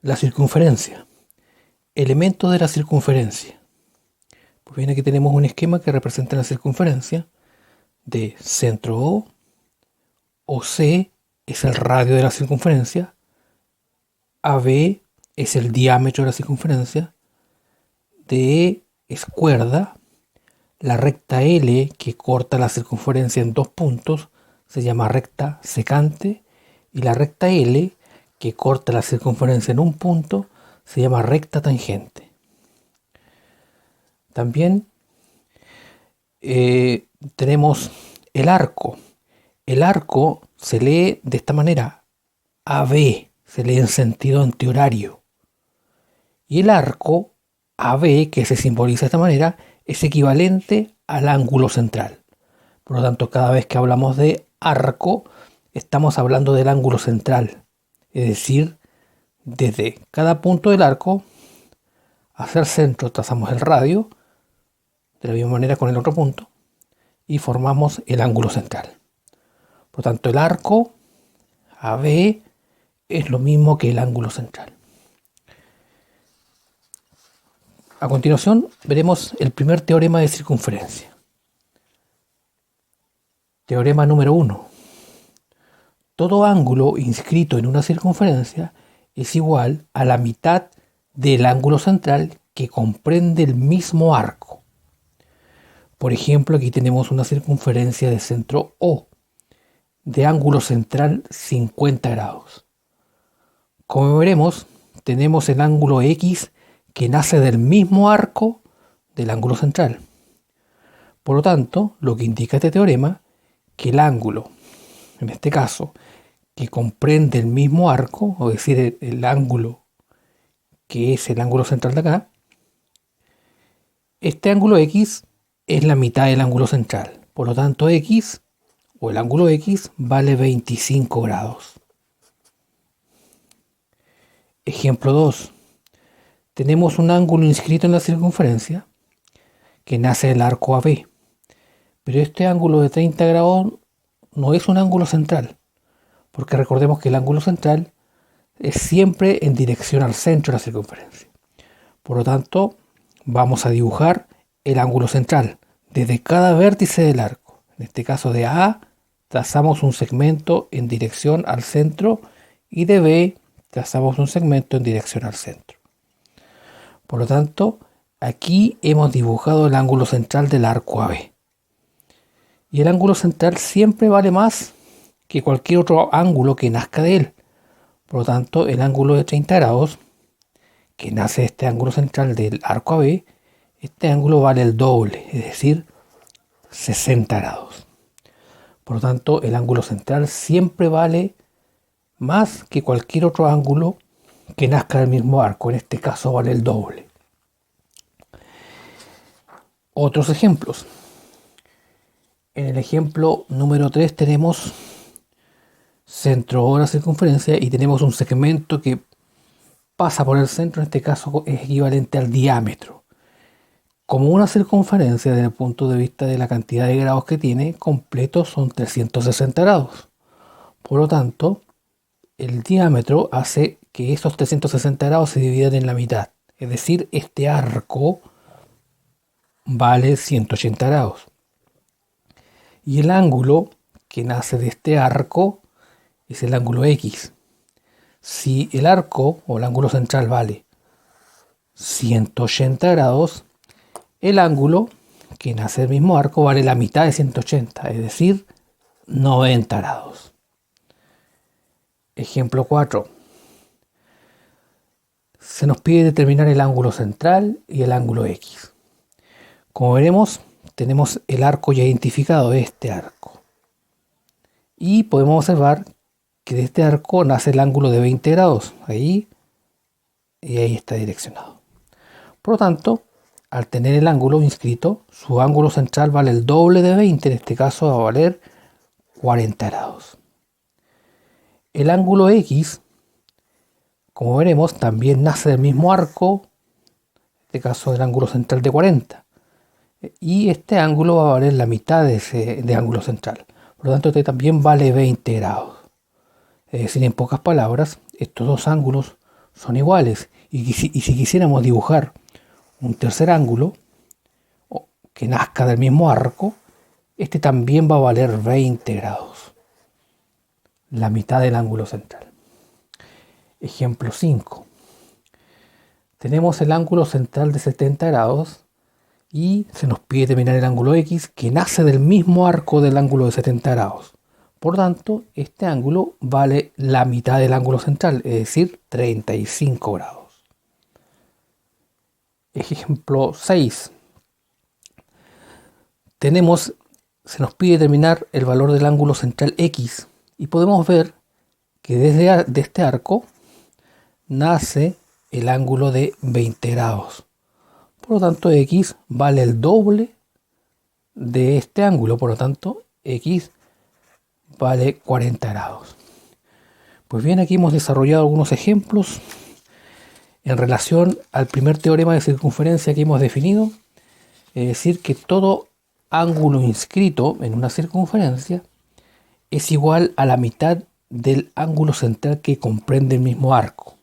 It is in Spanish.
La circunferencia. Elementos de la circunferencia. Pues bien, aquí tenemos un esquema que representa la circunferencia de centro OC es el radio de la circunferencia, AB es el diámetro de la circunferencia, DE es cuerda, la recta L que corta la circunferencia en dos puntos se llama recta secante y la recta L que corta la circunferencia en un punto se llama recta tangente. También tenemos el arco. El arco se lee de esta manera, AB, se lee en sentido antihorario. Y el arco AB, que se simboliza de esta manera, es equivalente al ángulo central. Por lo tanto, cada vez que hablamos de arco, estamos hablando del ángulo central. Es decir, desde cada punto del arco hacia el centro trazamos el radio, de la misma manera con el otro punto, y formamos el ángulo central. Por lo tanto, el arco AB es lo mismo que el ángulo central. A continuación veremos el primer teorema de circunferencia. Teorema número 1. Todo ángulo inscrito en una circunferencia es igual a la mitad del ángulo central que comprende el mismo arco. Por ejemplo, aquí tenemos una circunferencia de centro O, de ángulo central 50 grados. Como veremos, tenemos el ángulo X que nace del mismo arco del ángulo central. Por lo tanto, lo que indica este teorema, que el ángulo, en este caso, que comprende el mismo arco, o decir, el ángulo que es el ángulo central de acá, este ángulo X es la mitad del ángulo central. Por lo tanto, X, o el ángulo X, vale 25 grados. Ejemplo 2. Tenemos un ángulo inscrito en la circunferencia que nace del arco AB. Pero este ángulo de 30 grados no es un ángulo central, porque recordemos que el ángulo central es siempre en dirección al centro de la circunferencia. Por lo tanto, vamos a dibujar el ángulo central desde cada vértice del arco. En este caso de A, trazamos un segmento en dirección al centro y de B, trazamos un segmento en dirección al centro. Por lo tanto, aquí hemos dibujado el ángulo central del arco AB. Y el ángulo central siempre vale más que cualquier otro ángulo que nazca de él. Por lo tanto, el ángulo de 30 grados, que nace de este ángulo central del arco AB, este ángulo vale el doble, es decir, 60 grados. Por lo tanto, el ángulo central siempre vale más que cualquier otro ángulo que nazca del mismo arco. En este caso vale el doble. Otros ejemplos. En el ejemplo número 3 tenemos centro O de la circunferencia y tenemos un segmento que pasa por el centro, en este caso es equivalente al diámetro. Como una circunferencia desde el punto de vista de la cantidad de grados que tiene, completo son 360 grados. Por lo tanto, el diámetro hace que esos 360 grados se dividan en la mitad. Es decir, este arco vale 180 grados. Y el ángulo que nace de este arco es el ángulo X. Si el arco o el ángulo central vale 180 grados, el ángulo que nace del mismo arco vale la mitad de 180, es decir, 90 grados. Ejemplo 4. Se nos pide determinar el ángulo central y el ángulo X. Como veremos, tenemos el arco ya identificado, este arco. Y podemos observar que de este arco nace el ángulo de 20 grados, ahí y ahí está direccionado. Por lo tanto, al tener el ángulo inscrito, su ángulo central vale el doble de 20, en este caso va a valer 40 grados. El ángulo X, como veremos, también nace del mismo arco, en este caso del ángulo central de 40. Y este ángulo va a valer la mitad de ángulo central. Por lo tanto, este también vale 20 grados. Es decir, en pocas palabras, estos dos ángulos son iguales. Y si quisiéramos dibujar un tercer ángulo que nazca del mismo arco, este también va a valer 20 grados, la mitad del ángulo central. Ejemplo 5. Tenemos el ángulo central de 70 grados y se nos pide determinar el ángulo X que nace del mismo arco del ángulo de 70 grados. Por tanto, este ángulo vale la mitad del ángulo central, es decir, 35 grados. Ejemplo 6. Se nos pide determinar el valor del ángulo central X y podemos ver que desde este arco nace el ángulo de 20 grados. Por lo tanto, X vale el doble de este ángulo, por lo tanto, X vale 40 grados. Pues bien, aquí hemos desarrollado algunos ejemplos en relación al primer teorema de circunferencia que hemos definido, es decir, que todo ángulo inscrito en una circunferencia es igual a la mitad del ángulo central que comprende el mismo arco.